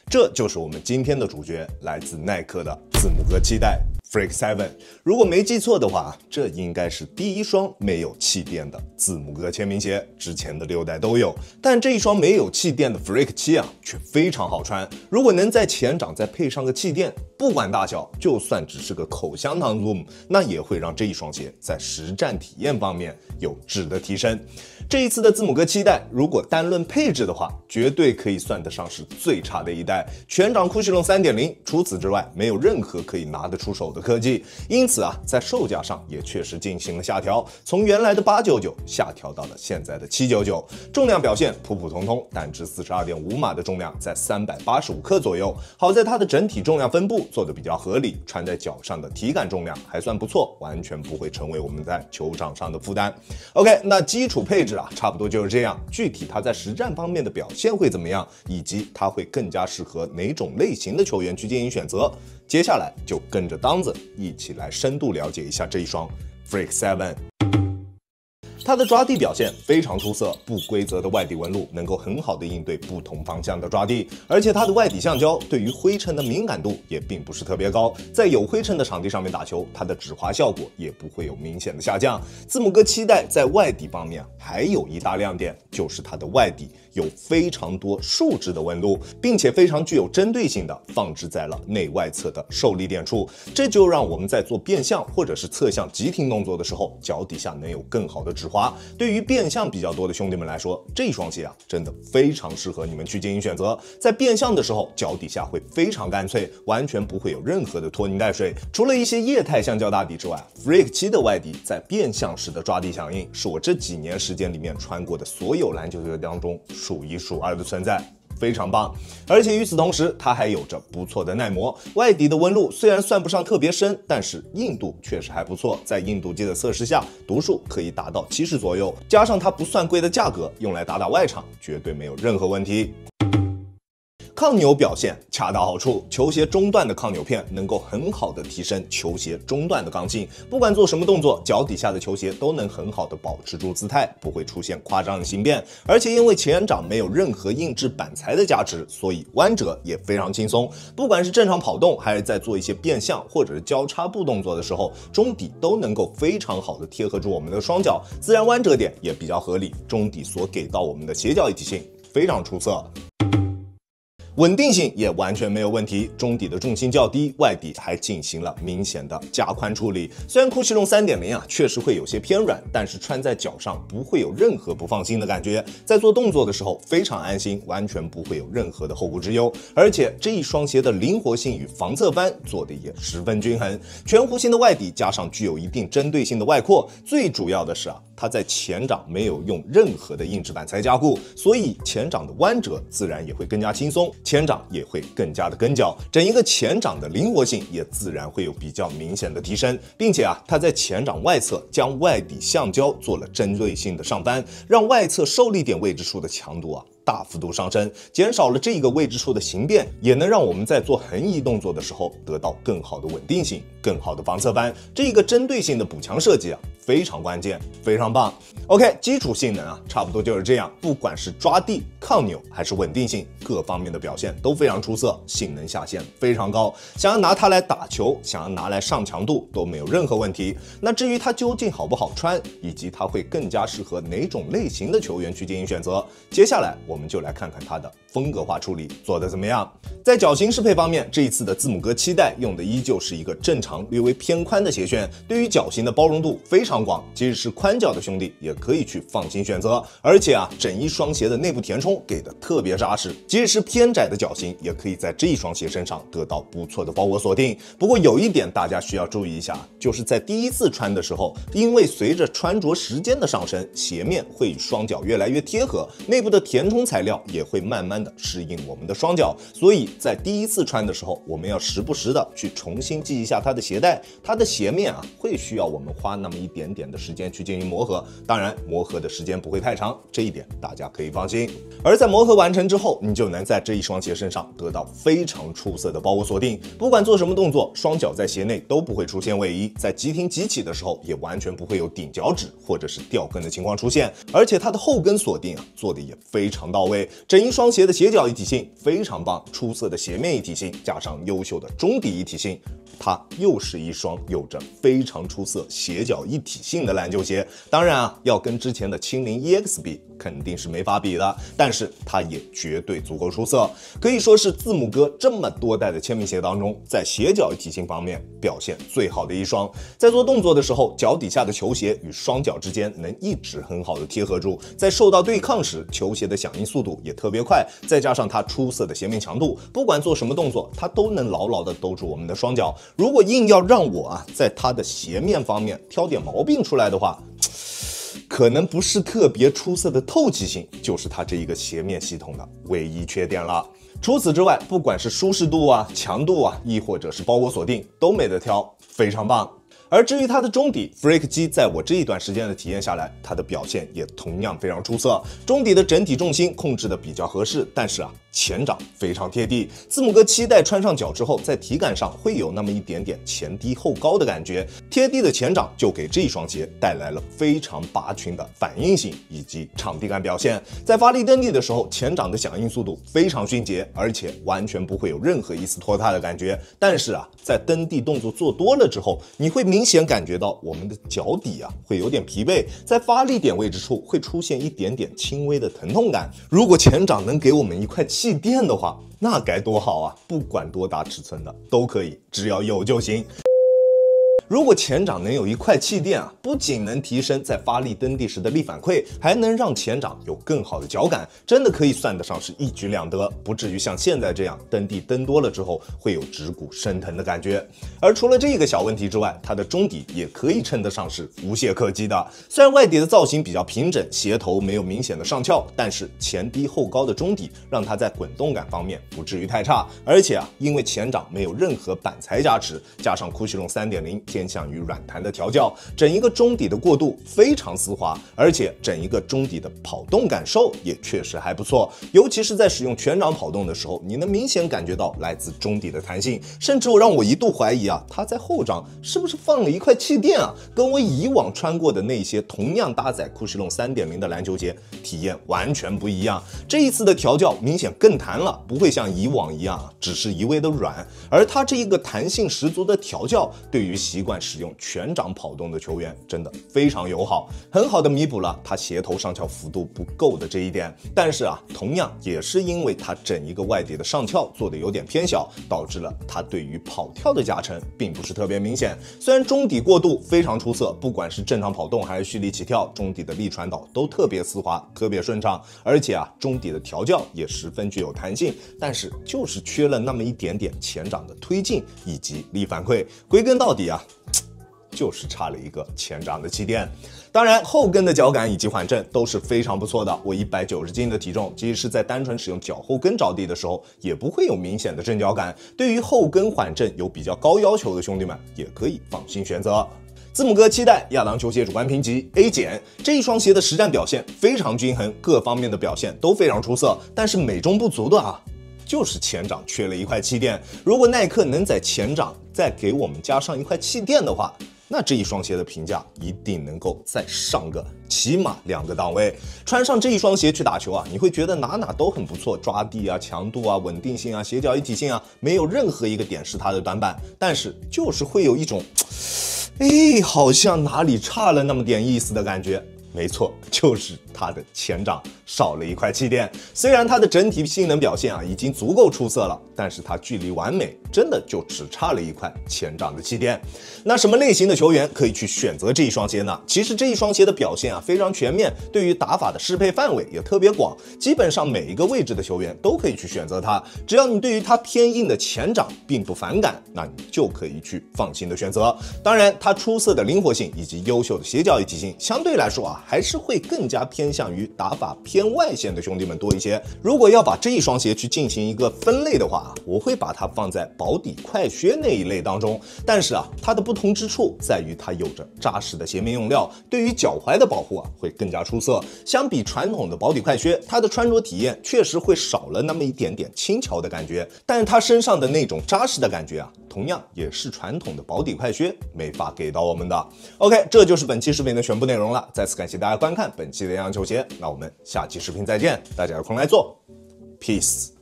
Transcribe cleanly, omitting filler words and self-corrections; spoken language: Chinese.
這就是我們今天的主角，來自耐克的字母哥7代 Freak 7。如果沒記錯的话，这应该是第一雙沒有氣墊的字母哥簽名鞋，之前的6代都有，但這一雙沒有氣墊的 Freak 7啊，卻非常好穿。如果能在前掌再配上個氣墊，不管大小，就算只是個口香糖 Zoom， 那也會讓這一雙鞋在實戰體驗方面有質的提升。這一次的字母哥7代，如果單論配置的話，絕對可以算得上是最差的一代。全掌酷氙龍 3.0， 除此之外沒有任何可以拿得出手的科技，因此啊，在售價上也確實進行了下調，從原來的899下調到了現在的799。重量表現普普通通，單支 42.5 碼的重量在385克左右。好在它的整體重量分布做得比較合理，穿在腳上的體感重量還算不錯，完全不會成為我們在球場上的負擔。OK， 那基礎配置差不多就是這樣。具體它在實戰方面的表現會怎麼樣，以及它會更加適合哪種類型的球員去進行選擇，接下來就跟着當子一起來深度了解一下這一雙 Freak 7。它的抓地表現非常出色，不規則的外底紋路能夠很好的應對不同方向的抓地，而且它的外底橡膠对於灰塵的敏感度也並不是特別高，在有灰塵的場地上面打球，它的止滑效果也不會有明顯的下降。字母哥7代在外底方面還有一大亮點，就是它的外底有非常多樹脂的紋路，並且非常具有針對性的放置在了內外側的受力點處，這就讓我們在做變向或者是側向急停動作的時候，腳底下能有更好的止滑。對於變向比較多的兄弟們來說，這雙鞋啊真的非常適合你們去進行選擇。在變向的時候，腳底下會非常乾脆，完全不會有任何的拖泥帶水。除了一些液態橡膠大底之外 ，Freak 7的外底在變向時的抓地響應，是我這幾年時間裡面穿過的所有籃球鞋當中數1數2的存在。非常棒，而且與此同時，它還有着不錯的耐磨。外底的紋路雖然算不上特別深，但是硬度確實還不錯。在硬度計的測試下，讀數可以達到70左右，加上它不算貴的價格，用來打外場絕對沒有任何問題。抗扭表現恰到好處，球鞋中段的抗扭片能夠很好的提升球鞋中段的刚性，不管做什麼動作，腳底下的球鞋都能很好的保持住姿態，不會出現誇張的形變。而且因為前掌沒有任何硬質板材的加持，所以彎折也非常輕鬆。不管是正常跑動，還是在做一些變向或者是交叉步動作的時候，中底都能夠非常好的貼合住我們的雙腳，自然彎折點也比較合理，中底所給到我們的鞋腳一體性非常出色。穩定性也完全沒有問題，中底的重心較低，外底還進行了明顯的加寬處理。雖然酷氙龍 3.0 啊確實會有些偏軟，但是穿在腳上不會有任何不放心的感覺，在做動作的時候非常安心，完全不會有任何的後顧之憂。而且這一雙鞋的靈活性與防側翻做的也十分均衡，全弧形的外底加上具有一定針對性的外擴，最主要的是啊，它在前掌沒有用任何的硬質板材加固，所以前掌的彎折自然也會更加輕鬆。前掌也會更加的跟腳，整一個前掌的靈活性也自然會有比較明顯的提升，並且啊，它在前掌外側將外底橡膠做了針對性的上翻，讓外側受力點位置處的強度啊大幅度上升，減少了這個位置處的形變，也能讓我們在做橫移動作的時候得到更好的穩定性，更好的防側翻。這個針對性的補強設計啊，非常關鍵，非常棒。OK， 基礎性能啊，差不多就是這樣。不管是抓地、抗扭還是穩定性，各方面的表現都非常出色，性能下限非常高。想要拿它來打球，想要拿來上強度都沒有任何問題。那至於它究竟好不好穿，以及它會更加適合哪種類型的球員去進行選擇，接下來我們就來看看它的風格化處理做得怎麼樣。在腳型適配方面，這一次的字母哥7代用的依舊是一個正常略微偏寬的鞋楦，對於腳型的包容度非常廣，即使是寬腳的兄弟也可以去放心選擇。而且啊，整一雙鞋的內部填充給的特別扎實，即使是偏窄的腳型也可以在這一雙鞋身上得到不錯的包裹鎖定。不過有一點大家需要注意一下，就是在第一次穿的時候，因為隨着穿着時間的上升，鞋面會與雙腳越來越貼合，內部的填充材料也會慢慢的適應我們的雙腳，所以在第一次穿的時候，我們要時不時的去重新繫一下它的鞋帶，它的鞋面啊會需要我們花那麼一點點的时間去進行磨合，當然磨合的时間不會太長，這一點大家可以放心。而在磨合完成之後，你就能在這一雙鞋身上得到非常出色的包裹鎖定，不管做什麼動作，雙腳在鞋內都不會出現位移，在急停急起的時候也完全不會有頂腳趾或者是掉跟的情況出現，而且它的後跟鎖定啊做的也非常到位，整一雙鞋的鞋腳一體性非常棒，出色的鞋面一体性加上優秀的中底一体性，它又是一双有着非常出色鞋脚一体性的篮球鞋。当然啊，要跟之前的青林 EX 比，肯定是没法比的，但是它也绝对足够出色，可以说是字母哥这么多代的签名鞋当中，在鞋脚一体性方面表现最好的一双。在做动作的时候，脚底下的球鞋与双脚之间能一直很好的贴合住，在受到对抗时，球鞋的响应速度也特别快，再加上它出色的鞋面强度，不管做什么动作，它都能牢牢的兜住我们的双脚。如果硬要让我在它的鞋面方面挑点毛病出来的话，可能不是特別出色的透氣性，就是它这一個鞋面系統的唯一缺點了。除此之外，不管是舒適度強度亦或者是包裹鎖定，都沒得挑，非常棒。而至於它的中底 Freak 機，在我這一段時間的體驗下來，它的表現也同樣非常出色。中底的整體重心控制的比較合適，但是前掌非常貼地。字母哥7代穿上腳之後，在體感上會有那麼一點點前低後高的感覺，貼地的前掌就給這一雙鞋帶來了非常拔群的反應性以及場地感表現。在發力蹬地的時候，前掌的響應速度非常迅捷，而且完全不會有任何一絲拖沓的感覺。但是在蹬地動作做多了之後，你會明顯感覺到我們的腳底會有點疲憊，在發力點位置處會出現一點點輕微的疼痛感。如果前掌能給我們一塊氣墊的話，那該多好啊！不管多大尺寸的都可以，只要有就行。如果前掌能有一塊氣墊不僅能提升在發力蹬地時的力反饋，還能讓前掌有更好的腳感，真的可以算得上是一舉兩得，不至於像現在這樣蹬地蹬多了之後會有指骨生疼的感覺。而除了這個小問題之外，它的中底也可以稱得上是無懈可擊的。雖然外底的造型比較平整，鞋頭沒有明顯的上翹，但是前低後高的中底讓它在滾動感方面不至於太差。而且因為前掌沒有任何板材加持，加上 Cushlon 3.0偏向於軟彈的調教，整一個中底的過渡非常絲滑，而且整一個中底的跑動感受也確實還不錯。尤其是在使用全掌跑動的時候，你能明顯感覺到來自中底的彈性，甚至讓我一度懷疑它在後掌是不是放了一塊氣墊跟我以往穿過的那些同樣搭載 Cushlon 3.0的籃球鞋體驗完全不一樣。這一次的調教明顯更彈了，不會像以往一樣只是一味的軟，而它這一個彈性十足的調教，對於習慣使用全掌跑動的球員真的非常友好，很好的彌補了他鞋頭上翹幅度不夠的這一點。但是同樣也是因為他整一個外底的上翹做的有點偏小，導致了他對於跑跳的加成並不是特別明顯。雖然中底過渡非常出色，不管是正常跑動還是蓄力起跳，中底的力傳導都特別絲滑，特別順暢，而且中底的調教也十分具有彈性，但是就是缺了那麼一點點前掌的推進以及力反饋。歸根到底就是差了一個前掌的氣墊。當然後跟的腳感以及緩震都是非常不錯的，我190斤的體重，即使是在單純使用腳後跟着地的時候也不會有明顯的震腳感。對於後跟緩震有比較高要求的兄弟們也可以放心選擇。字母哥7代亞當球鞋主觀評級 A 減，這一雙鞋的實戰表現非常均衡，各方面的表現都非常出色，但是美中不足的就是前掌缺了一塊氣墊。如果耐克能在前掌再給我們加上一塊氣墊的話，那這一雙鞋的評價一定能夠再上個起碼2個檔位。穿上這一雙鞋去打球你會覺得哪都很不錯，抓地強度穩定性鞋腳一體性沒有任何一個點是它的短板，但是就是會有一種好像哪裡差了那麼點意思的感覺。沒錯，就是它的前掌少了一塊氣墊。雖然它的整體性能表現已經足夠出色了，但是它距離完美真的就只差了一塊前掌的氣墊。那什麼類型的球員可以去選擇這一雙鞋呢？其實這一雙鞋的表現非常全面，對於打法的適配範圍也特別廣，基本上每一個位置的球員都可以去選擇它。只要你對於它偏硬的前掌並不反感，那你就可以去放心的選擇。當然，它出色的靈活性以及優秀的鞋腳一體性，相對來說還是會更加偏向於打法偏外線的兄弟們多一些。如果要把這一雙鞋去進行一個分類的話，我會把它放在保底快靴那一類當中。但是它的不同之處在於它有着扎實的鞋面用料，對於腳踝的保護會更加出色。相比傳統的保底快靴，它的穿着體驗確實會少了那麼一點點輕巧的感覺，但是它身上的那種扎實的感覺同樣也是傳統的保底快靴沒法給到我們的。OK， 這就是本期視頻的全部內容了。再次感謝大家觀看本期的洋洋球鞋，那我們下期視頻再見，大家有空來做。Peace。